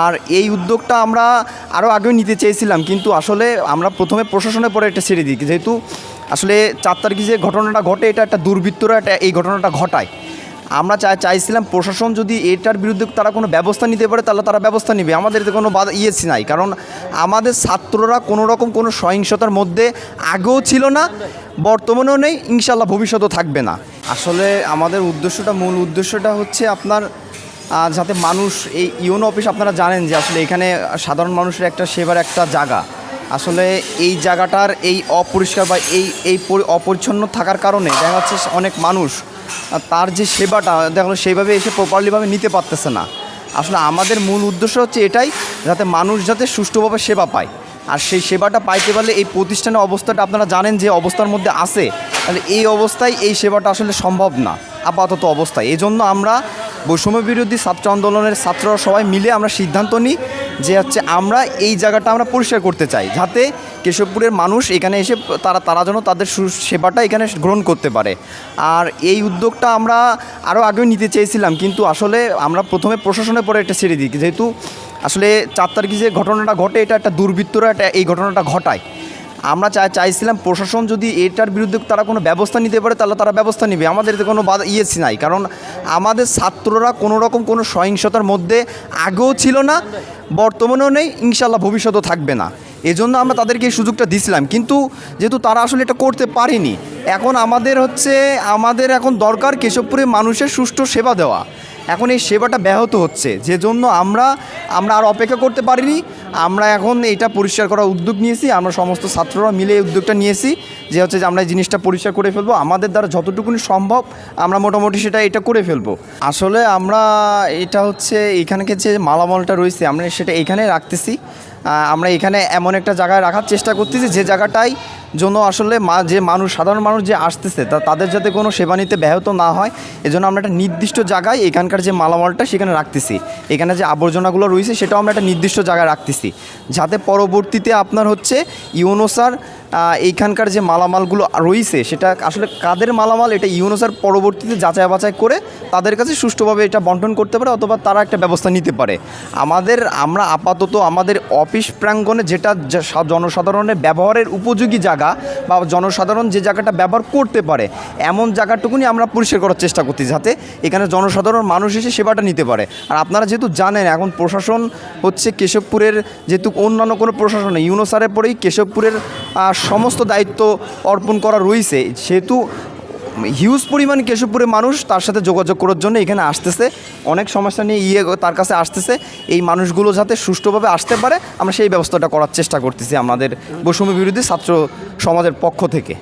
আর এই উদ্যোগটা আমরা আরও আগেও নিতে চেয়েছিলাম, কিন্তু আসলে আমরা প্রথমে প্রশাসনের পরে এটা ছেড়ে দিই, যেহেতু আসলে 4 তারিখে যে ঘটনাটা ঘটে এটা একটা দুর্বৃত্তরা এই ঘটনাটা ঘটায়। আমরা চাইছিলাম প্রশাসন যদি এটার বিরুদ্ধে তারা কোনো ব্যবস্থা নিতে পারে তাহলে তারা ব্যবস্থা নেবে, আমাদের এতে কোনো নাই। কারণ আমাদের ছাত্ররা কোনো রকম কোনো সহিংসতার মধ্যে আগেও ছিল না, বর্তমানেও নেই, ইনশাল্লাহ ভবিষ্যতেও থাকবে না। আসলে আমাদের মূল উদ্দেশ্যটা হচ্ছে আপনার যাতে মানুষ এই ইউনো অফিস, আপনারা জানেন যে আসলে এখানে সাধারণ মানুষের একটা সেবার একটা জায়গা, আসলে এই জায়গাটার এই অপরিষ্কার বা এই অপরিচ্ছন্ন থাকার কারণে দেখা যাচ্ছে অনেক মানুষ তার যে সেবাটা দেখলো সেইভাবে এসে প্রপারলিভাবে নিতে পারতেছে না। আসলে আমাদের মূল উদ্দেশ্য হচ্ছে এটাই, যাতে মানুষ যাতে সুষ্ঠুভাবে সেবা পায়। আর সেই সেবাটা পাইতে পারলে এই প্রতিষ্ঠানের অবস্থাটা আপনারা জানেন যে অবস্থার মধ্যে আছে, তাহলে এই অবস্থায় এই সেবাটা আসলে সম্ভব না আপাতত অবস্থায়। এই জন্য আমরা বৈষম্য বিরোধী ছাত্র আন্দোলনের ছাত্ররা সবাই মিলে আমরা সিদ্ধান্ত নিই যে হচ্ছে আমরা এই জায়গাটা আমরা পরিষ্কার করতে চাই, যাতে কেশবপুরের মানুষ এখানে এসে তারা যেন তাদের সেবাটা এখানে গ্রহণ করতে পারে। আর এই উদ্যোগটা আমরা আরও আগেও নিতে চেয়েছিলাম, কিন্তু আসলে আমরা প্রথমে প্রশাসনের পরে এটা ছেড়ে দিই, যেহেতু আসলে 4 তারিখে যে ঘটনাটা ঘটে এটা একটা দুর্বৃত্তরা এই ঘটনাটা ঘটায়। আমরা চাইছিলাম প্রশাসন যদি এটার বিরুদ্ধে তারা কোনো ব্যবস্থা নিতে পারে তাহলে তারা ব্যবস্থা নেবে, আমাদের এতে কোনো নাই। কারণ আমাদের ছাত্ররা কোনো রকম কোনো সহিংসতার মধ্যে আগেও ছিল না, বর্তমানেও নেই, ইনশাল্লাহ ভবিষ্যতেও থাকবে না। এজন্য আমরা তাদেরকে এই সুযোগটা দিয়েছিলাম, কিন্তু যেহেতু তারা আসলে এটা করতে পারেনি, এখন আমাদের এখন দরকার কেশবপুরে মানুষের সুষ্ঠু সেবা দেওয়া। এখন এই সেবাটা ব্যাহত হচ্ছে, যে জন্য আমরা আর অপেক্ষা করতে পারিনি। আমরা এখন এটা পরিষ্কার করার উদ্যোগ নিয়েছি, আমরা সমস্ত ছাত্ররা মিলে এই উদ্যোগটা নিয়েছি যে হচ্ছে যে আমরা এই জিনিসটা পরিষ্কার করে ফেলবো, আমাদের দ্বারা যতটুকুনি সম্ভব আমরা মোটামুটি এটা করে ফেলবো। আসলে আমরা এটা হচ্ছে এখানকার যে মালামালটা রয়েছে আমরা সেটা এখানে রাখতেছি। আমরা এখানে এমন একটা জায়গায় রাখার চেষ্টা করতেছি যে জায়গাটায় জন্য আসলে সাধারণ মানুষ যে আসতেছে তাদের যাতে কোনো সেবা নিতে ব্যাহত না হয়, এজন্য আমরা একটা নির্দিষ্ট জায়গায় এখানকার যে মালামালটা সেখানে রাখতেছি। এখানে যে আবর্জনাগুলো রয়েছে সেটাও আমরা একটা নির্দিষ্ট জায়গায় রাখতেছি, যাতে পরবর্তীতে আপনার হচ্ছে ইউনোসার এইখানকার যে মালামালগুলো রয়েছে সেটা আসলে কাদের মালামাল এটা ইউনোসার পরবর্তীতে যাচাই বাছাই করে তাদের কাছে সুষ্ঠুভাবে এটা বন্টন করতে পারে, অথবা তারা একটা ব্যবস্থা নিতে পারে। আমরা আপাতত আমাদের অফিস প্রাঙ্গণে যেটা জনসাধারণের ব্যবহারের উপযোগী জায়গা বা জনসাধারণ যে জায়গাটা ব্যবহার করতে পারে এমন জায়গাটুকুনি আমরা পরিষ্কার করার চেষ্টা করছি, যাতে এখানে জনসাধারণ মানুষ এসে সেবাটা নিতে পারে। আর আপনারা যেহেতু জানেন এখন প্রশাসন হচ্ছে কেশবপুরের, যেহেতু অন্যান্য কোনো প্রশাসন নেই, ইউনোসারের পরেই কেশবপুরের সমস্ত দায়িত্ব অর্পণ করা রয়েছে, সেহেতু হিউজ পরিমাণ কেশবপুরের মানুষ তার সাথে যোগাযোগ করার জন্য এখানে আসতেছে, অনেক সমস্যা নিয়ে তার কাছে আসতেছে। এই মানুষগুলো যাতে সুষ্ঠুভাবে আসতে পারে আমরা সেই ব্যবস্থাটা করার চেষ্টা করতেছি আমাদের বৈষম্য বিরোধী ছাত্র সমাজের পক্ষ থেকে।